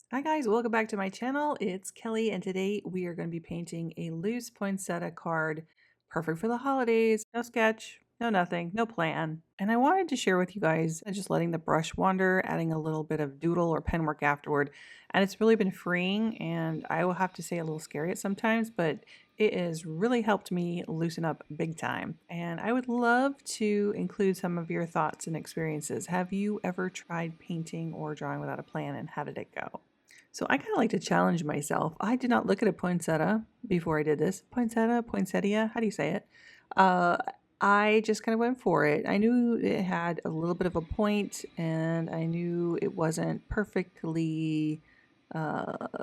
Hi guys, welcome back to my channel. It's Kelly and today we are going to be painting a loose poinsettia card. Perfect for the holidays. No sketch, no nothing, no plan. And I wanted to share with you guys just letting the brush wander, adding a little bit of doodle or pen work afterward. And it's really been freeing, and I will have to say a little scary at sometimes, but it has really helped me loosen up big time. And I would love to include some of your thoughts and experiences. Have you ever tried painting or drawing without a plan, and how did it go? So I kind of like to challenge myself. I did not look at a poinsettia before I did this. Poinsettia, poinsettia, how do you say it? Uh, I just kind of went for it. I knew it had a little bit of a point, and I knew it wasn't perfectly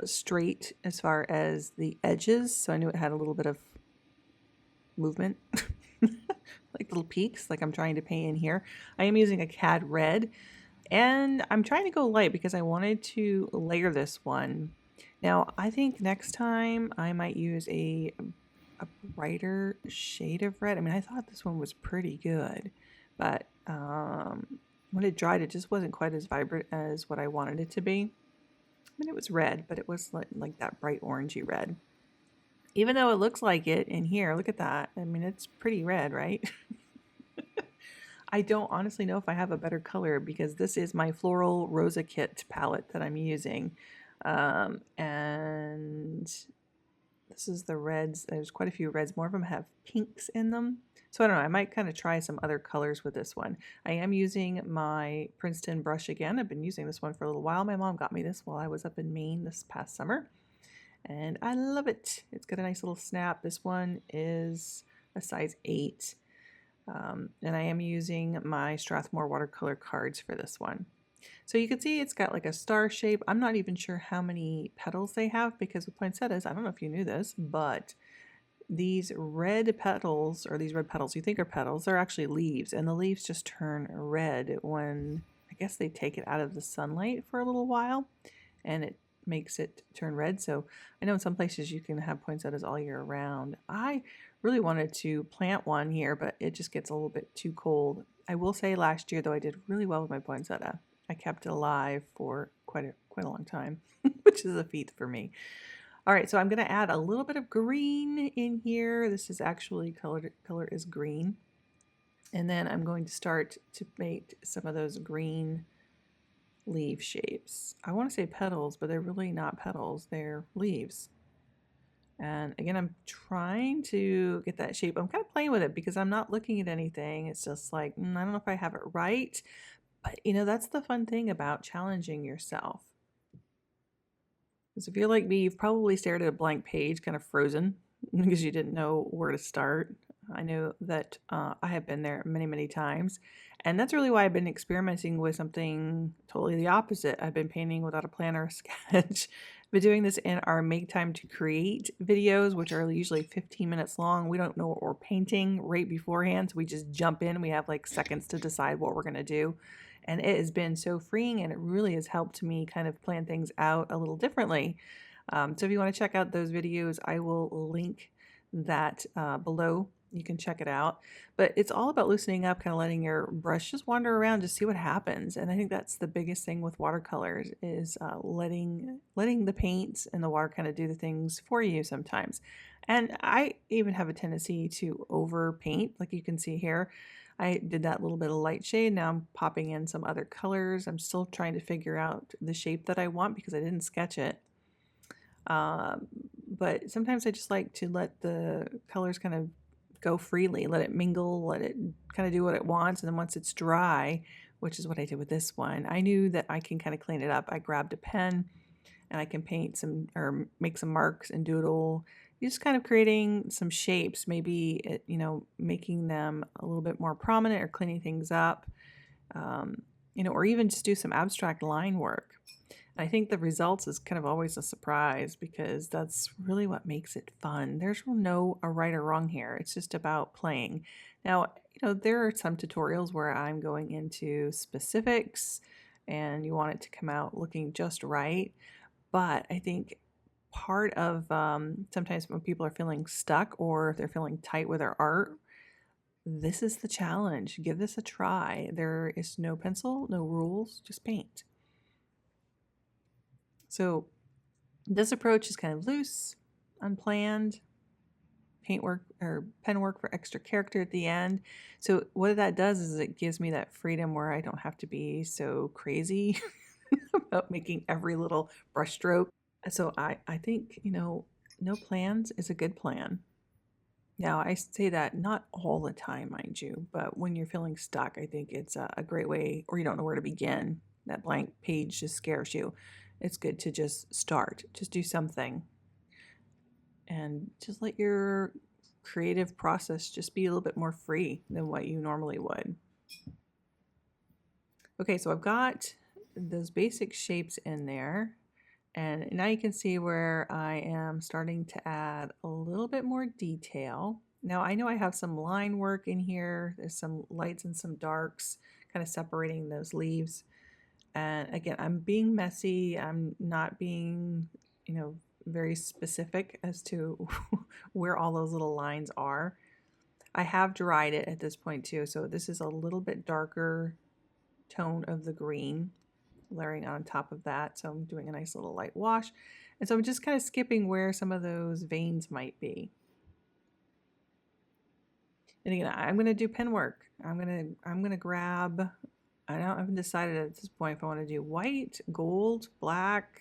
straight as far as the edges. So I knew it had a little bit of movement, like little peaks, like I'm trying to paint in here. I am using a CAD red. And I'm trying to go light because I wanted to layer this one. Now, I think next time I might use a brighter shade of red. I mean, I thought this one was pretty good, but when it dried, it just wasn't quite as vibrant as what I wanted it to be. I mean, it was red, but it was like that bright orangey red. Even though it looks like it in here, look at that. I mean, it's pretty red, right? I don't honestly know if I have a better color because this is my Floral Rosa Kit palette that I'm using. And this is the reds. There's quite a few reds. More of them have pinks in them. So I don't know. I might kind of try some other colors with this one. I am using my Princeton brush again. I've been using this one for a little while. My mom got me this while I was up in Maine this past summer. And I love it. It's got a nice little snap. This one is a size 8. And I am using my Strathmore watercolor cards for this one. So you can see it's got like a star shape. I'm not even sure how many petals they have because with poinsettias, I don't know if you knew this, but these red petals, or these red petals you think are petals, they're actually leaves, and the leaves just turn red when I guess they take it out of the sunlight for a little while, and it makes it turn red. So I know in some places you can have poinsettias all year round. I really wanted to plant one here, but it just gets a little bit too cold. I will say last year though, I did really well with my poinsettia. I kept it alive for quite a long time, which is a feat for me. All right, so I'm going to add a little bit of green in here. This is actually color is green. And then I'm going to start to make some of those green leaf shapes. I want to say petals, but they're really not petals, they're leaves. And again, I'm trying to get that shape. I'm kind of playing with it because I'm not looking at anything. It's just like, I don't know if I have it right. But you know, that's the fun thing about challenging yourself. Because if you're like me, you've probably stared at a blank page, kind of frozen, because you didn't know where to start. I know that I have been there many, many times. And that's really why I've been experimenting with something totally the opposite. I've been painting without a plan or a sketch. Been doing this in our Make Time to Create videos, which are usually 15 minutes long. We don't know what we're painting right beforehand, so we just jump in. We have like seconds to decide what we're going to do. And it has been so freeing, and it really has helped me kind of plan things out a little differently. So if you want to check out those videos, I will link that below. You can check it out. But it's all about loosening up, kind of letting your brush just wander around, just see what happens. And I think that's the biggest thing with watercolors is letting the paints and the water kind of do the things for you sometimes. And I even have a tendency to over paint, like you can see here. I did that little bit of light shade. Now I'm popping in some other colors. I'm still trying to figure out the shape that I want because I didn't sketch it. But sometimes I just like to let the colors kind of go freely, let it mingle, let it kind of do what it wants. And then once it's dry, which is what I did with this one, I knew that I can kind of clean it up. I grabbed a pen and I can paint some or make some marks and doodle. You're just kind of creating some shapes, maybe, making them a little bit more prominent or cleaning things up, or even just do some abstract line work. And I think the results is kind of always a surprise because that's really what makes it fun. There's no a right or wrong here. It's just about playing. Now, there are some tutorials where I'm going into specifics and you want it to come out looking just right. But I think part of sometimes when people are feeling stuck or if they're feeling tight with their art, this is the challenge. Give this a try. There is no pencil, no rules, just paint. So this approach is kind of loose, unplanned, paintwork or pen work for extra character at the end. So what that does is it gives me that freedom where I don't have to be so crazy about making every little brush stroke. So I think, no plans is a good plan. Now, I say that not all the time, mind you, but when you're feeling stuck, I think it's a great way, or you don't know where to begin. That blank page just scares you. It's good to just start, just do something, and just let your creative process just be a little bit more free than what you normally would. Okay, so I've got those basic shapes in there. And now you can see where I am starting to add a little bit more detail. Now I know I have some line work in here. There's some lights and some darks kind of separating those leaves. And again, I'm being messy. I'm not being, very specific as to where all those little lines are. I have dried it at this point too. So this is a little bit darker tone of the green layering on top of that. So I'm doing a nice little light wash. And so I'm just kind of skipping where some of those veins might be. And again, I'm going to do pen work. I'm going to grab, I haven't decided at this point if I want to do white, gold, black.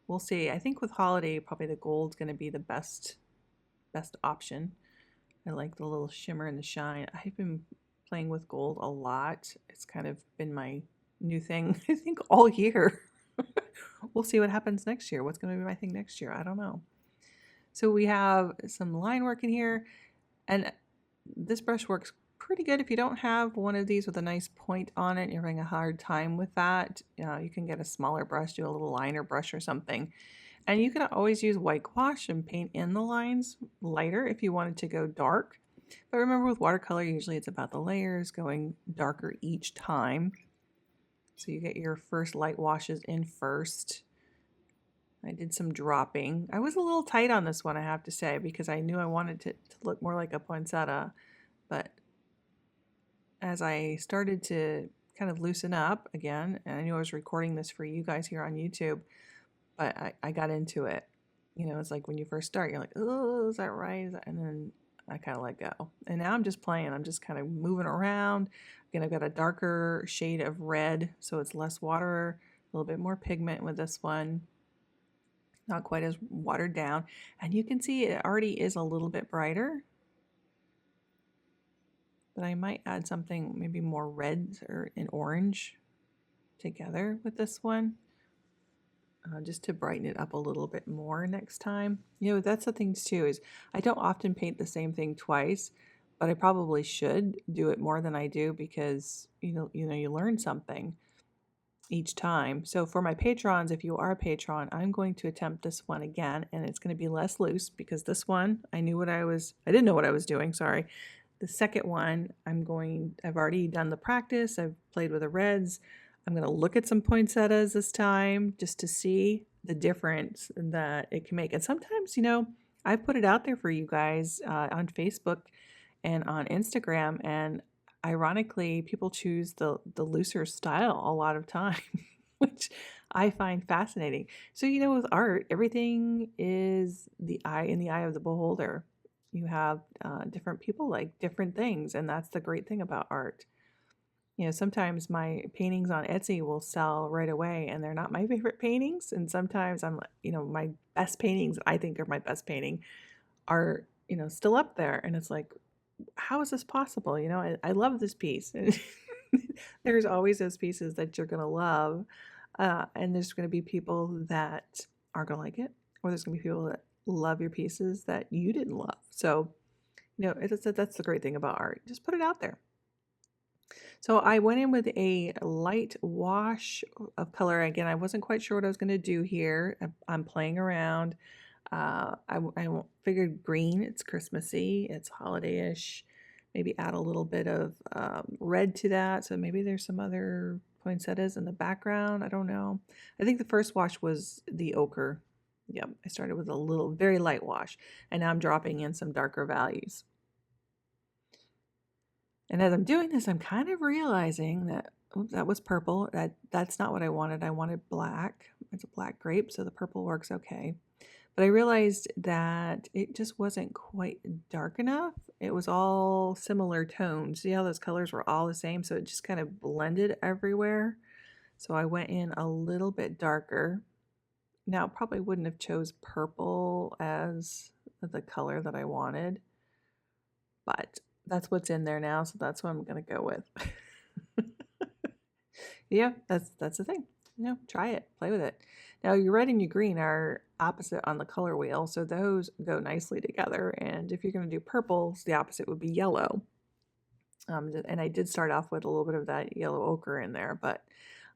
We'll see. I think with holiday, probably the gold's going to be the best option. I like the little shimmer and the shine. I've been playing with gold a lot. It's kind of been my new thing, I think, all year. We'll see what happens next year. What's going to be my thing next year? I don't know. So we have some line work in here, and this brush works pretty good. If you don't have one of these with a nice point on it, you're having a hard time with that, you can get a smaller brush, do a little liner brush or something. And you can always use white gouache and paint in the lines lighter if you wanted to go dark. But remember, with watercolor, usually it's about the layers going darker each time. So you get your first light washes in first. I did some dropping. I was a little tight on this one, I have to say, because I knew I wanted it to look more like a poinsettia. But as I started to kind of loosen up again, and I knew I was recording this for you guys here on YouTube, but I got into it. It's like when you first start, you're like, oh, is that right? And then I kind of let go. And now I'm just playing. I'm just kind of moving around. Again, I've got a darker shade of red, so it's less water, a little bit more pigment with this one. Not quite as watered down. And you can see it already is a little bit brighter. But I might add something maybe more red or an orange together with this one. Just to brighten it up a little bit more next time. That's the thing too, is I don't often paint the same thing twice, but I probably should do it more than I do because, you learn something each time. So for my patrons, if you are a patron, I'm going to attempt this one again, and it's going to be less loose because this one, I didn't know what I was doing, sorry. The second one, I've already done the practice. I've played with the reds. I'm going to look at some poinsettias this time just to see the difference that it can make. And sometimes, I've put it out there for you guys on Facebook and on Instagram, and ironically, people choose the looser style a lot of time, which I find fascinating. So, with art, everything is in the eye of the beholder. You have different people like different things, and that's the great thing about art. Sometimes my paintings on Etsy will sell right away, and they're not my favorite paintings. And sometimes my best paintings, I think are my best painting, are, still up there. And it's like, how is this possible? I love this piece. There's always those pieces that you're going to love. And there's going to be people that aren't going to like it, or there's going to be people that love your pieces that you didn't love. So, that's the great thing about art. Just put it out there. So I went in with a light wash of color. Again, I wasn't quite sure what I was going to do here. I'm playing around. I figured green, it's Christmassy, it's holiday-ish. Maybe add a little bit of red to that. So maybe there's some other poinsettias in the background. I don't know. I think the first wash was the ochre. Yep, I started with a very light wash, and now I'm dropping in some darker values. And as I'm doing this, I'm kind of realizing that Oops, that was purple. That's not what I wanted. I wanted black. It's a black grape, so the purple works okay. But I realized that it just wasn't quite dark enough. It was all similar tones. See how those colors were all the same? So it just kind of blended everywhere. So I went in a little bit darker. Now, probably wouldn't have chose purple as the color that I wanted, but that's what's in there now, so that's what I'm going to go with. Yeah, that's the thing. Try it, play with it. Now, your red and your green are opposite on the color wheel, so those go nicely together. And if you're going to do purples, the opposite would be yellow. And I did start off with a little bit of that yellow ochre in there, but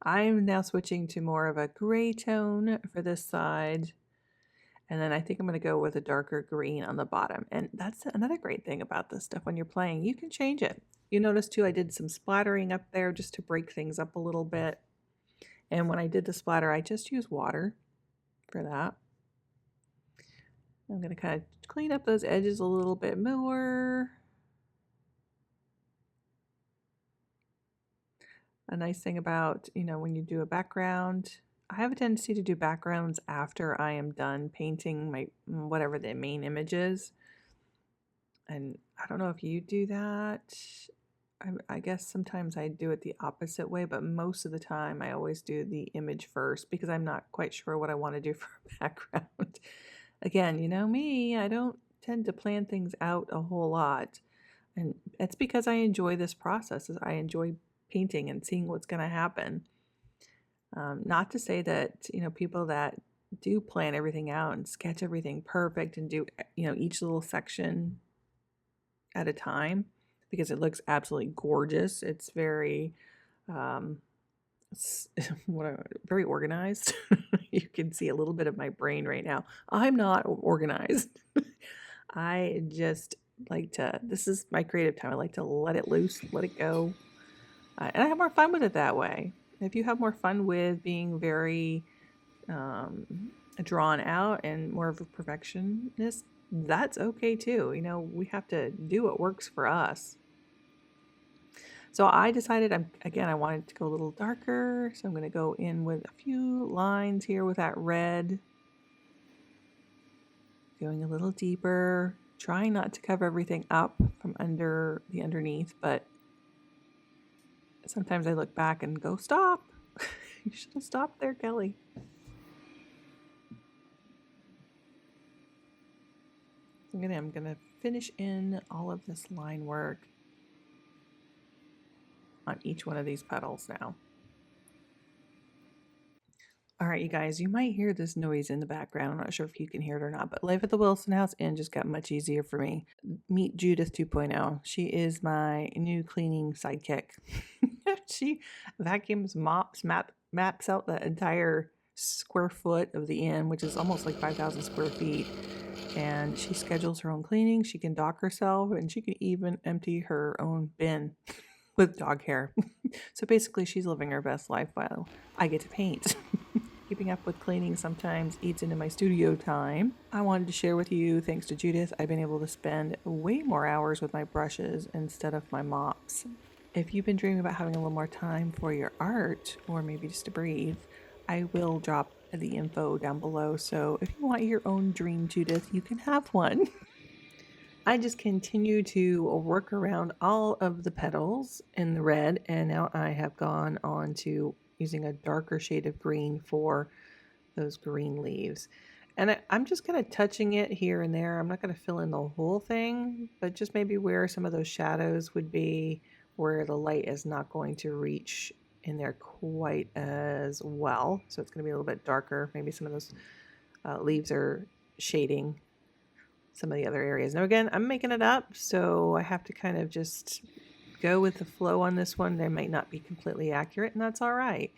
I'm now switching to more of a gray tone for this side. And then I think I'm going to go with a darker green on the bottom. And that's another great thing about this stuff. When you're playing, you can change it. You notice too, I did some splattering up there just to break things up a little bit. And when I did the splatter, I just used water for that. I'm going to kind of clean up those edges a little bit more. A nice thing about, when you do a background, I have a tendency to do backgrounds after I am done painting my whatever the main image is. And I don't know if you do that. I guess sometimes I do it the opposite way, but most of the time I always do the image first because I'm not quite sure what I want to do for a background. Again, you know me, I don't tend to plan things out a whole lot. And it's because I enjoy this process. I enjoy painting and seeing what's going to happen. Not to say that, people that do plan everything out and sketch everything perfect and do, each little section at a time, because it looks absolutely gorgeous. It's very, very organized. You can see a little bit of my brain right now. I'm not organized. I just like to, this is my creative time. I like to let it loose, let it go. And I have more fun with it that way. If you have more fun with being very drawn out and more of a perfectionist, that's okay too. We have to do what works for us. So I decided, I wanted to go a little darker. So I'm going to go in with a few lines here with that red. Going a little deeper. Trying not to cover everything up from underneath, but sometimes I look back and go, stop. You should have stopped there, Kelly. I'm gonna finish in all of this line work on each one of these petals now. All right, you guys, you might hear this noise in the background. I'm not sure if you can hear it or not, but life at the Wilson House Inn just got much easier for me. Meet Judith 2.0. She is my new cleaning sidekick. She vacuums, mops, maps out the entire square foot of the inn, which is almost like 5,000 square feet. And she schedules her own cleaning. She can dock herself, and she can even empty her own bin with dog hair. So basically, she's living her best life while I get to paint. Keeping up with cleaning sometimes eats into my studio time. I wanted to share with you, thanks to Judith, I've been able to spend way more hours with my brushes instead of my mops. If you've been dreaming about having a little more time for your art, or maybe just to breathe, I will drop the info down below. So if you want your own dream Judith, you can have one. I just continue to work around all of the petals in the red, and now I have gone on to using a darker shade of green for those green leaves. And I'm just kind of touching it here and there. I'm not going to fill in the whole thing, but just maybe where some of those shadows would be, where the light is not going to reach in there quite as well. So it's going to be a little bit darker. Maybe some of those leaves are shading some of the other areas. Now again, I'm making it up, so I have to kind of just go with the flow on this one. They might not be completely accurate, and that's all right.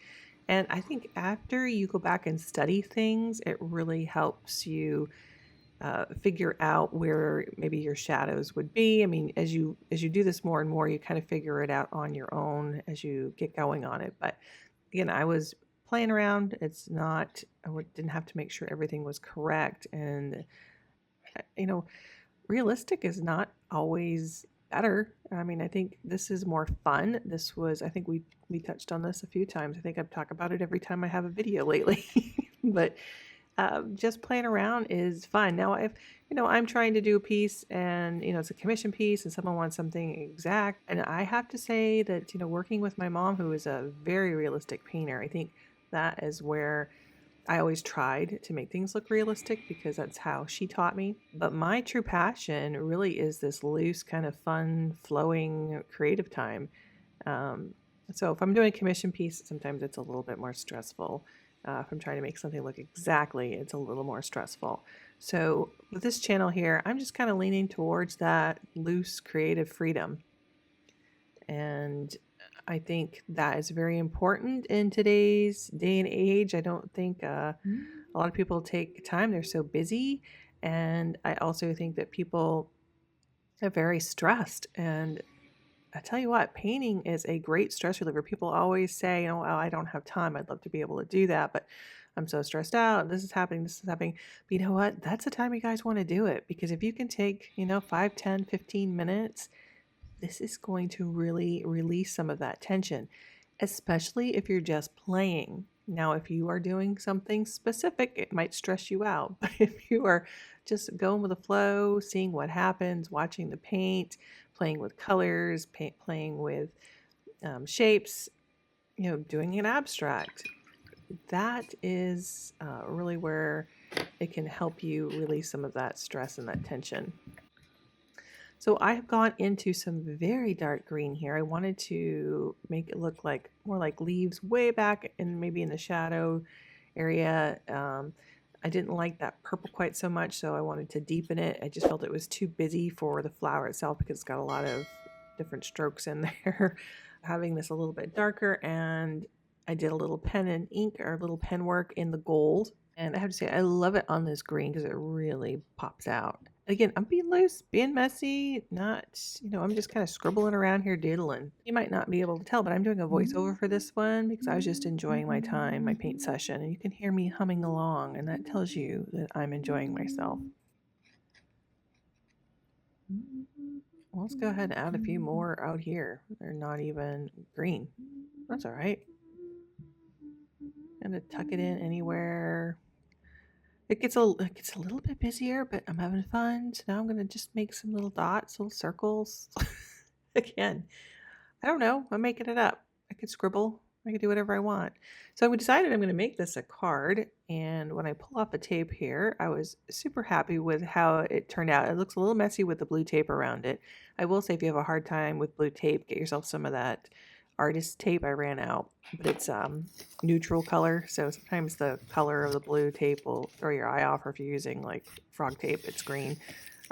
And I think after you go back and study things, it really helps you figure out where maybe your shadows would be. I mean, as you do this more and more, you kind of figure it out on your own as you get going on it. But again, I was playing around. It's not, didn't have to make sure everything was correct. And, realistic is not always better. I mean, I think this is more fun. This was, I think we touched on this a few times. I think I've talked about it every time I have a video lately. But just playing around is fun. Now, if I'm trying to do a piece and it's a commission piece and someone wants something exact, and I have to say that working with my mom, who is a very realistic painter, I think that is where I always tried to make things look realistic because that's how she taught me. But my true passion really is this loose, kind of fun, flowing, creative time. Um, so if I'm doing a commission piece, sometimes it's a little bit more stressful. If I'm trying to make something look exactly, it's a little more stressful. So with this channel here, I'm just kind of leaning towards that loose, creative freedom. And I think that is very important in today's day and age. I don't think a lot of people take time. They're so busy. And I also think that people are very stressed. And I tell you what, painting is a great stress reliever. People always say, oh, I don't have time. I'd love to be able to do that, but I'm so stressed out. This is happening. This is happening. But you know what? That's the time you guys want to do it, because if you can take, 5, 10, 15 minutes, this is going to really release some of that tension, especially if you're just playing. Now, if you are doing something specific, it might stress you out. But if you are just going with the flow, seeing what happens, watching the paint, playing with colors, playing with shapes, doing an abstract, that is really where it can help you release some of that stress and that tension. So I have gone into some very dark green here. I wanted to make it look like more like leaves way back and maybe in the shadow area. I didn't like that purple quite so much, so I wanted to deepen it. I just felt it was too busy for the flower itself because it's got a lot of different strokes in there. Having this a little bit darker, and I did a little pen and ink or a little pen work in the gold. And I have to say, I love it on this green because it really pops out. Again, I'm being loose, being messy, not, I'm just kind of scribbling around here doodling. You might not be able to tell, but I'm doing a voiceover for this one because I was just enjoying my time, my paint session, and you can hear me humming along, and that tells you that I'm enjoying myself. Well, let's go ahead and add a few more out here. They're not even green. That's all right. I'm going to tuck it in anywhere. It gets a little bit busier, but I'm having fun. So now I'm going to just make some little dots, little circles. Again, I don't know. I'm making it up. I could scribble. I could do whatever I want. So I decided I'm going to make this a card. And when I pull off the tape here, I was super happy with how it turned out. It looks a little messy with the blue tape around it. I will say if you have a hard time with blue tape, get yourself some of that artist tape. I ran out, but it's neutral color, so sometimes the color of the blue tape will throw your eye off, or if you're using like frog tape, it's green.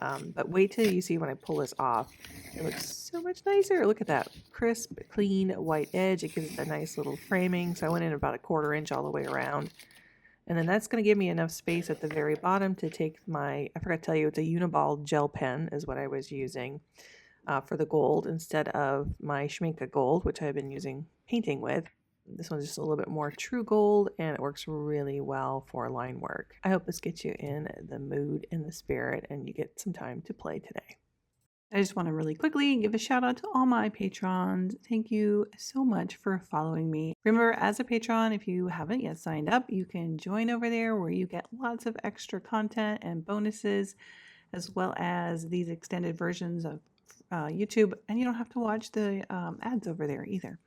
But wait till you see when I pull this off. It looks so much nicer. Look at that crisp, clean white edge. It gives it a nice little framing. So I went in about a 1/4 inch all the way around. And then that's going to give me enough space at the very bottom to take my, I forgot to tell you, it's a Uniball gel pen is what I was using for the gold instead of my Schmincke gold, which I've been using painting with. This one's just a little bit more true gold, and it works really well for line work. I hope this gets you in the mood and the spirit, and you get some time to play today. I just want to really quickly give a shout out to all my patrons. Thank you so much for following me. Remember, as a patron, if you haven't yet signed up, you can join over there where you get lots of extra content and bonuses, as well as these extended versions of YouTube, and you don't have to watch the ads over there either.